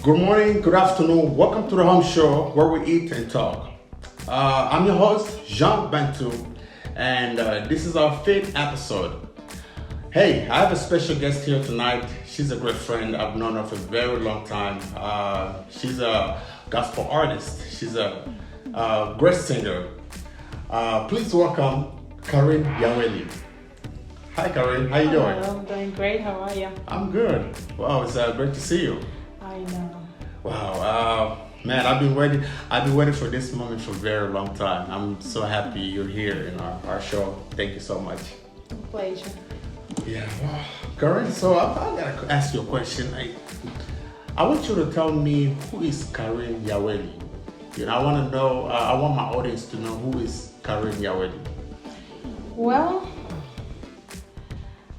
Good morning, good afternoon. Welcome to the Home Show where we eat and talk. I'm your host, Jean Bantu, and this is our fifth episode. Hey, I have a special guest here tonight. She's a great friend. I've known her for a very long time. She's a gospel artist. She's a great singer. Please welcome Carine Yaweli. Hi, Carine. How you doing? Hello, I'm doing great. How are you? I'm good. Wow, it's great to see you. I know. Wow, man, I've been waiting for this moment for a very long time. I'm so happy you're here in our show. Thank you so much. Pleasure. Yeah, wow. Karen, so I gotta ask you a question. I want you to tell me who is Carine Yaweli. I want to know. I want my audience to know who is Carine Yaweli. Well,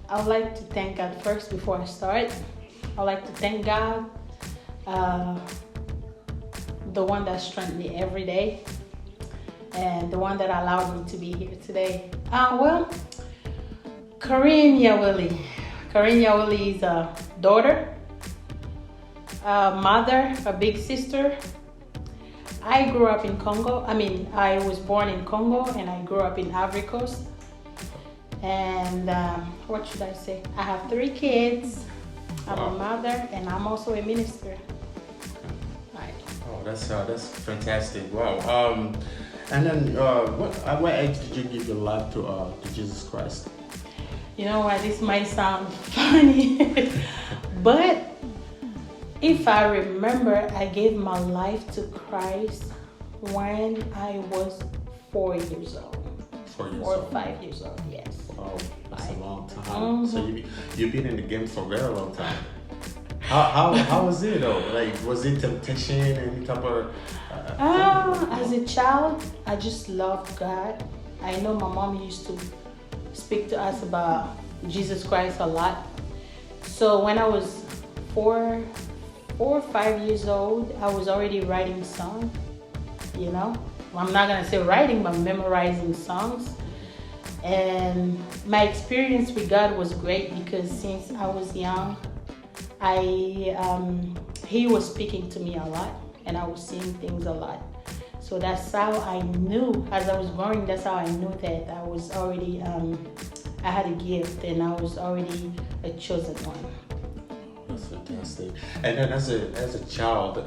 I'd like to thank God first before I start. I'd like to thank God, the one that strengthened me every day, and the one that allowed me to be here today. Carine Yaweli. Carine Yaweli is a daughter, a mother, a big sister. I grew up in Congo. I was born in Congo and I grew up in Ivory Coast. And what should I say? I have 3 kids. I'm a mother and I'm also a minister. Right. Oh, that's fantastic. Wow. And then, at what age did you give your life to Jesus Christ? You know what? This might sound funny, but if I remember, I gave my life to Christ when I was 4 years old. 4 years or old. 5 years old. Yes. Wow, that's a long time. Mm-hmm. So you've been in the game for a very long time. How was it though? Like, was it temptation? Any type of? As a child, I just loved God. I know my mom used to speak to us about Jesus Christ a lot. So when I was 4 or 5 years old, I was already writing songs. I'm not gonna say writing, but memorizing songs. And my experience with God was great because since I was young, He was speaking to me a lot, and I was seeing things a lot. So that's how I knew, as I was growing, that's how I knew that I was already, I had a gift and I was already a chosen one. That's fantastic. And then as a child,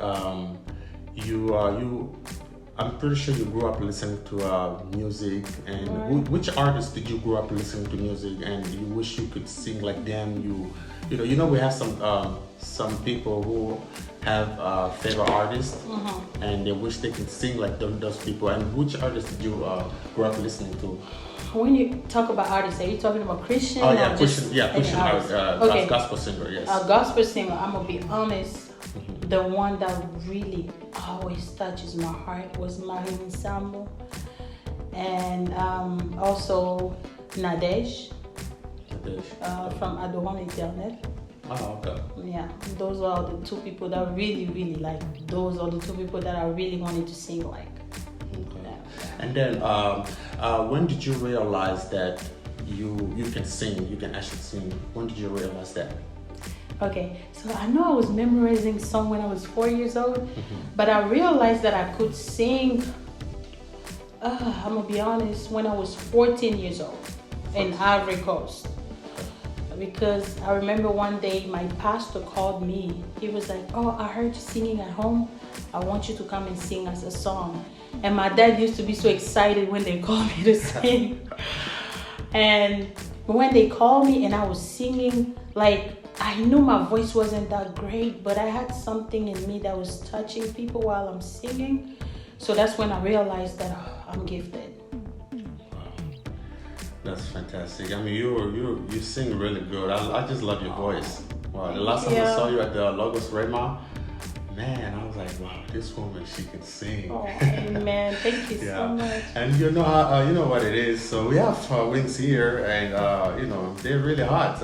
I'm pretty sure you grew up listening to music. And Right. which artists did you grow up listening to music? And you wish you could sing like them? We have some people who have favorite artists, and they wish they could sing like those people. And which artists did you grow up listening to? When you talk about artists, are you talking about Christian? Oh yeah, or Christian. just Yeah, any Christian artist? artist, gospel singer. Yes. A gospel singer, I'm gonna be honest, the one that really always touches my heart was Marine Sambo, and also Nadej from Adorant l'Éternel. Oh, okay. Yeah, those are the 2 people that really, really like. Those are the 2 people that I really wanted to sing like. Okay. And then, when did you realize that you can sing? You can actually sing. When did you realize that? Okay, so I know I was memorizing song when I was 4 years old, but I realized that I could sing, I'm gonna be honest, when I was 14 years old in Ivory Coast. Because I remember one day my pastor called me. He was like, "Oh, I heard you singing at home. I want you to come and sing us a song." And my dad used to be so excited when they called me to sing. And when they called me and I was singing, like, I knew my voice wasn't that great, but I had something in me that was touching people while I'm singing. So that's when I realized that I'm gifted. That's fantastic. I mean, you sing really good. I just love your voice. Wow. The last time I saw you at the Logos Rema, man, I was like, wow, this woman, she can sing. Oh, man, thank you so much. And you know how, you know what it is. So we have wings here, and they're really hot.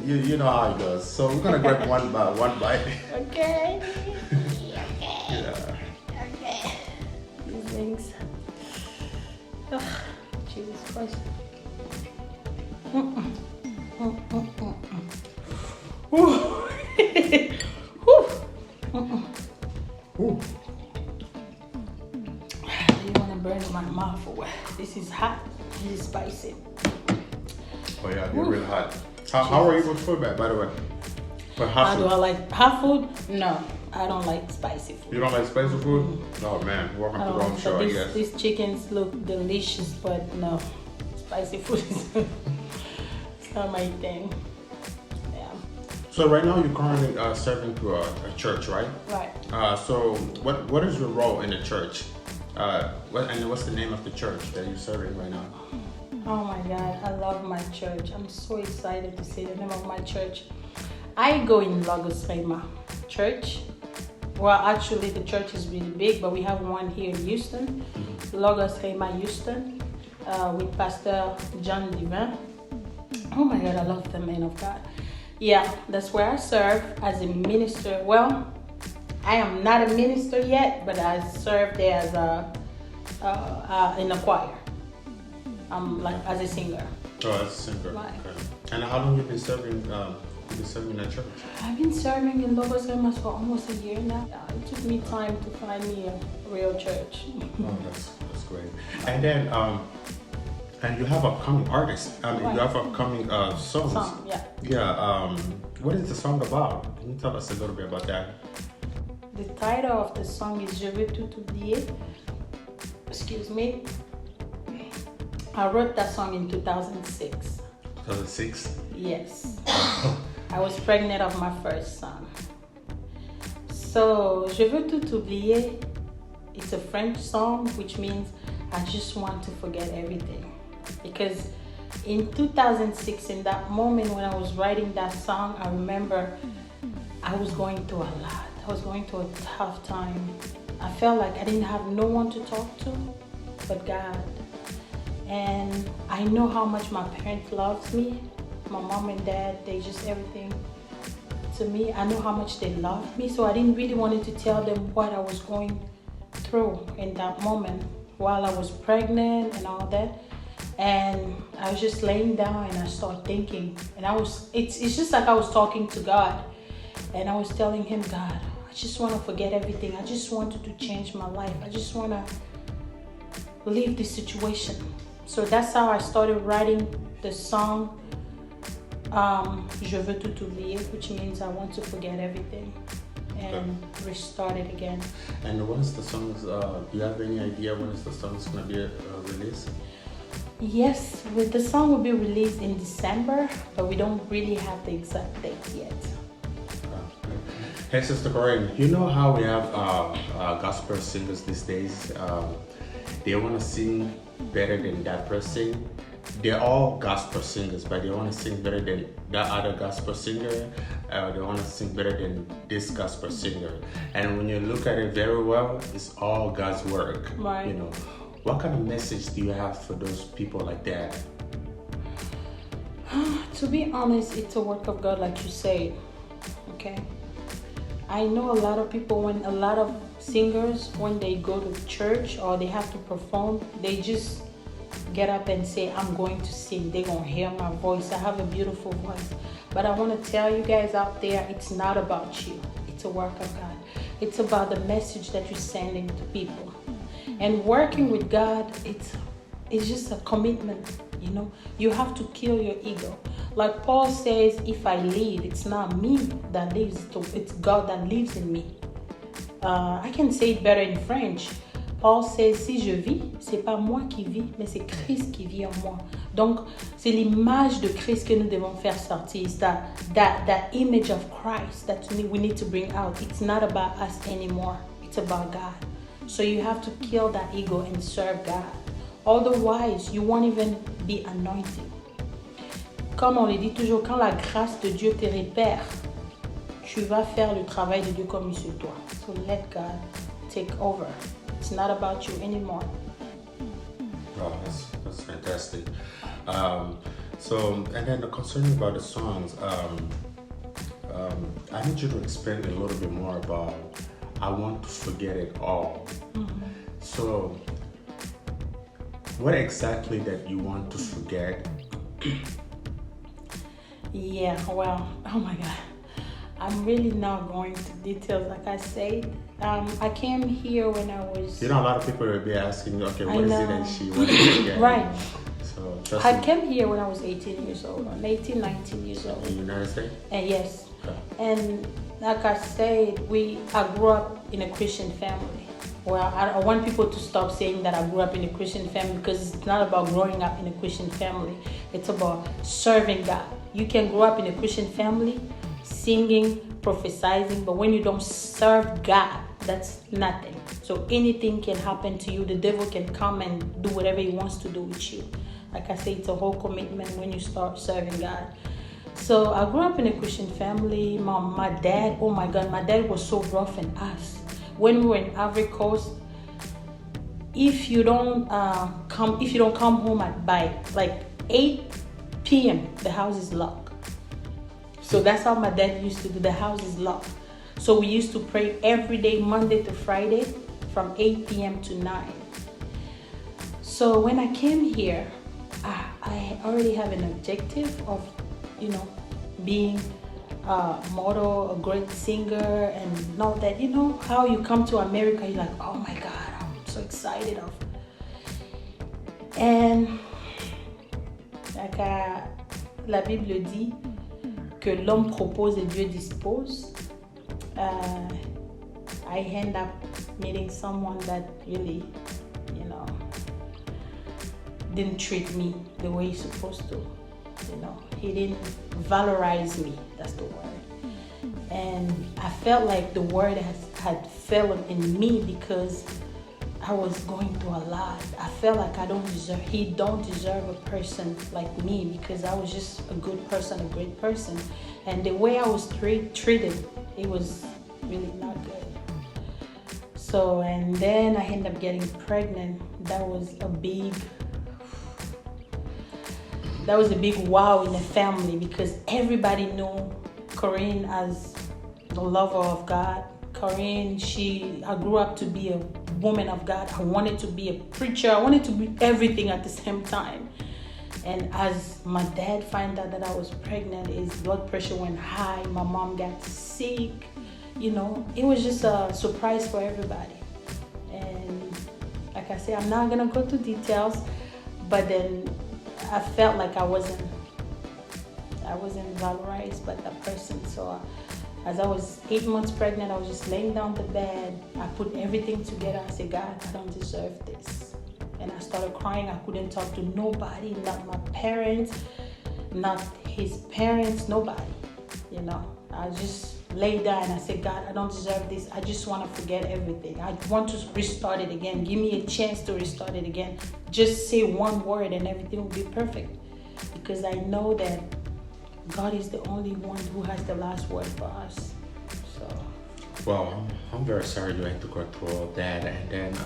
You know how it goes. So we're gonna grab one bite. Okay. Yeah. Okay. These things. Oh, Jesus Christ. Whew. Ooh. I didn't want to burn my mouth away. This is hot. This is spicy. Oh yeah, they're real hot. How are you with food, by the way? But hot How food. do I like hot food? No, I don't like spicy food. You don't like spicy food? Oh man, welcome to the home show, I guess. These chickens look delicious, but no, spicy food is it's not my thing. Yeah. So right now you're currently serving to a church, right? Right. So what is your role in the church? What's the name of the church that you're serving right now? Oh my God, I love my church. I'm so excited to say the name of my church. I go in Lagos Rema Church. Well, actually, the church is really big, but we have one here in Houston, Lagos Rema Houston, with Pastor John Divin. Oh my God, I love the man of God. Yeah, that's where I serve as a minister. Well, I am not a minister yet, but I serve there as in a choir. I'm like as a singer. Oh, as a singer. Right. Okay. And how long have you been serving? In that church? I've been serving in Lagos Rema for almost a year now. It took me time to find me a real church. Oh, that's great. And then and you have upcoming artists. Right. You have upcoming songs. Yeah. Yeah. What is the song about? Can you tell us a little bit about that? The title of the song is Je veux tout oublier. Excuse me. I wrote that song in 2006. 2006? Yes. I was pregnant of my first son. So, Je veux tout oublier, it's a French song, which means I just want to forget everything. Because in 2006, in that moment when I was writing that song, I remember I was going through a lot. I was going through a tough time. I felt like I didn't have no one to talk to but God. And I know how much my parents loved me. My mom and dad, they just everything to me. I know how much they loved me, so I didn't really want to tell them what I was going through in that moment while I was pregnant and all that. And I was just laying down and I started thinking, and it's just like I was talking to God, and I was telling him, God, I just want to forget everything. I just wanted to change my life. I just want to leave this situation. So that's how I started writing the song Je veux tout oublier, which means I want to forget everything and restart it again. And when is the songs, do you have any idea when is the song's going to be released? Yes, the song will be released in December, but we don't really have the exact date yet. Hey, Sister Carine, you know how we have gospel singers these days? They want to sing better than that person. They're all gospel singers, but they want to sing better than that other gospel singer. They want to sing better than this gospel singer. And when you look at it very well, it's all God's work. Right. You know, what kind of message do you have for those people like that? To be honest, it's a work of God, like you said. Okay. I know a lot of people, when a lot of singers, when they go to church or they have to perform, they just get up and say, I'm going to sing. They're going to hear my voice. I have a beautiful voice. But I want to tell you guys out there, it's not about you. It's a work of God. It's about the message that you're sending to people. And working with God, it's just a commitment, you know. You have to kill your ego. Like Paul says, if I live, it's not me that lives, it's God that lives in me. I can say it better in French. Paul says, si je vis, c'est pas moi qui vis, mais c'est Christ qui vit en moi. Donc, c'est l'image de Christ que nous devons faire sortir. It's that image of Christ that we need to bring out. It's not about us anymore. It's about God. So you have to kill that ego and serve God. Otherwise, you won't even be anointed. Comme on le dit toujours, quand la grâce de Dieu te répère, tu vas faire le travail de Dieu comme sur toi. So let God take over. It's not about you anymore. Oh, that's fantastic. So, and then concerning about the songs, I need you to explain a little bit more about I want to forget it all. Mm-hmm. So, what exactly that you want to forget? Yeah, well, oh my God. I'm really not going to details. Like I said, I came here when I was. You know, a lot of people will be asking, okay, what is it that she wanted to get? Right. So trust I me. came here when I was 18 years old. I'm 18, 19 years old. In the United States? And yes. Okay. And like I said, I grew up in a Christian family. Well, I want people to stop saying that I grew up in a Christian family, because it's not about growing up in a Christian family. It's about serving God. You can grow up in a Christian family, singing, prophesying, but when you don't serve God, that's nothing. So anything can happen to you. The devil can come and do whatever he wants to do with you. Like I say, it's a whole commitment when you start serving God. So I grew up in a Christian family. My dad, oh my God, my dad was so rough on us. When we were in Ivory Coast, if you don't come home by like 8 p.m., the house is locked. So that's how my dad used to do. The house is locked. So we used to pray every day, Monday to Friday, from 8 p.m. to 9. So when I came here, I already have an objective of, being a model, a great singer, and all that. You know how you come to America, you're like, oh my God, I'm so excited of. And like la Bible dit que l'homme propose et Dieu dispose. I end up meeting someone that really, didn't treat me the way he's supposed to. He didn't valorize me. That's the word. And I felt like the word had fallen in me because I was going through a lot. I felt like he don't deserve a person like me, because I was just a good person, a great person. And the way I was treated, it was really not good. So, and then I ended up getting pregnant. That was a big wow in the family, because everybody knew Carine as the lover of God. Carine, I grew up to be a woman of God. I wanted to be a preacher. I wanted to be everything at the same time. And as my dad found out that I was pregnant, his blood pressure went high. My mom got sick. It was just a surprise for everybody. And like I said, I'm not gonna go to details, but then I felt like I wasn't valorized by that person. So as I was 8 months pregnant, I was just laying down the bed. I put everything together. I said, God, I don't deserve this. And I started crying. I couldn't talk to nobody, not my parents, not his parents, nobody. I just lay down and I said, God, I don't deserve this. I just want to forget everything. I want to restart it again. Give me a chance to restart it again. Just say one word and everything will be perfect. Because I know that God is the only one who has the last word for us. So. Well, I'm very sorry you had to go through all that. And then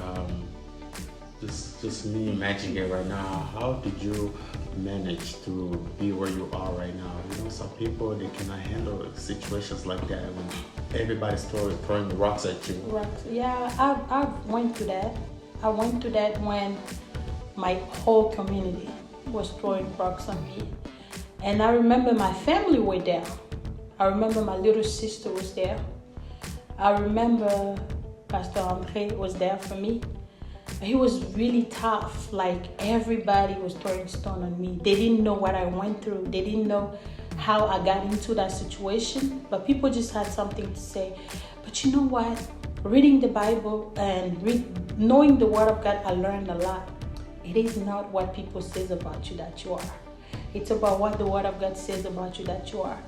just me imagining it right now, how did you manage to be where you are right now? Some people, they cannot handle situations like that when everybody's throwing rocks at you. Rocks, yeah, I went through that. I went through that when my whole community was throwing rocks on me. And I remember my family were there. I remember my little sister was there. I remember Pastor Andre was there for me. He was really tough. Like, everybody was throwing stone on me. They didn't know what I went through. They didn't know how I got into that situation. But people just had something to say. But you know what? Reading the Bible and knowing the Word of God, I learned a lot. It is not what people say about you that you are. It's about what the Word of God says about you that you are.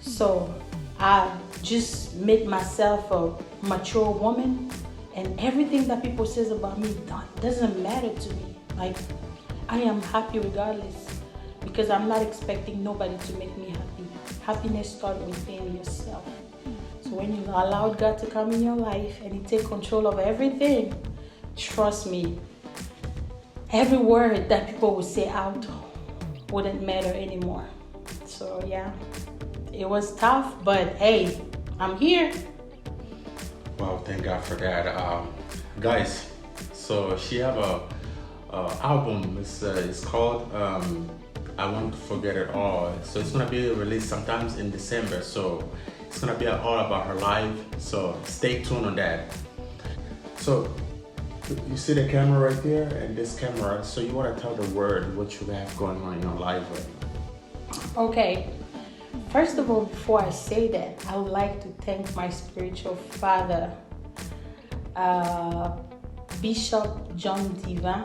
So I just made myself a mature woman. And everything that people says about me doesn't matter to me. Like, I am happy regardless, because I'm not expecting nobody to make me happy. Happiness starts within yourself. So when you allow God to come in your life and He take control of everything, trust me, every word that people will say out wouldn't matter anymore. So yeah, it was tough, but hey, I'm here. Wow, thank God for that. Guys, so she have a album. It's called I Won't Forget It All. So it's gonna be released sometimes in December. So It's gonna be all about her life, so stay tuned on that. So you see the camera right there and this camera, so you want to tell the world what you have going on in your life right now. Okay. First of all, before I say that, I would like to thank my spiritual father, Bishop John Diva.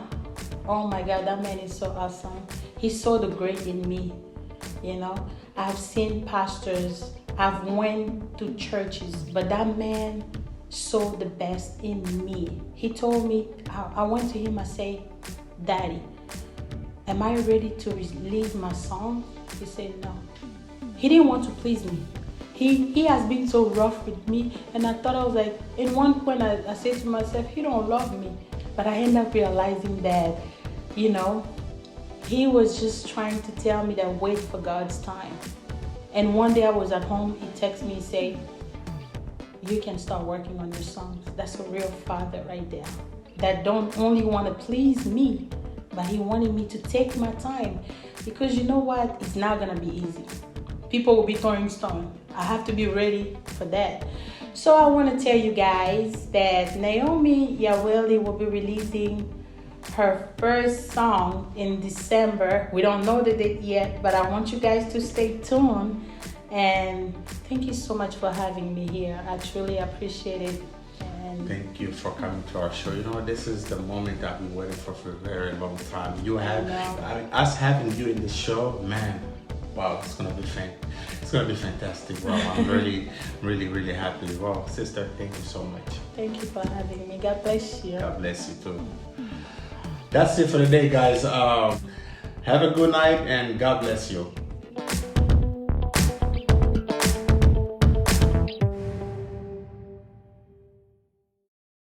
Oh my God, that man is so awesome. He saw the great in me. You know, I've seen pastors, I've went to churches, but that man saw the best in me. He told me, I went to him, I say, Daddy, am I ready to release my song? He said no. He didn't want to please me. He has been so rough with me, and I thought, I was like, in one point I said to myself, he don't love me. But I ended up realizing that, you know, he was just trying to tell me that wait for God's time. And one day I was at home, he texted me and said, you can start working on your songs. That's a real father right there. That don't only want to please me, but he wanted me to take my time. Because you know what? It's not going to be easy. People will be throwing stones. I have to be ready for that. So I want to tell you guys that Naomi Yaweli will be releasing her first song in December. We don't know the date yet, but I want you guys to stay tuned. And thank you so much for having me here. I truly appreciate it. And thank you for coming to our show. You know, this is the moment I've been waiting for a very long time. You have us having you in the show, man. Wow, it's gonna be fantastic. Wow, I'm really happy. Wow, sister, thank you so much. Thank you for having me. God bless you. God bless you too. That's it for the day, guys. Have a good night and God bless you.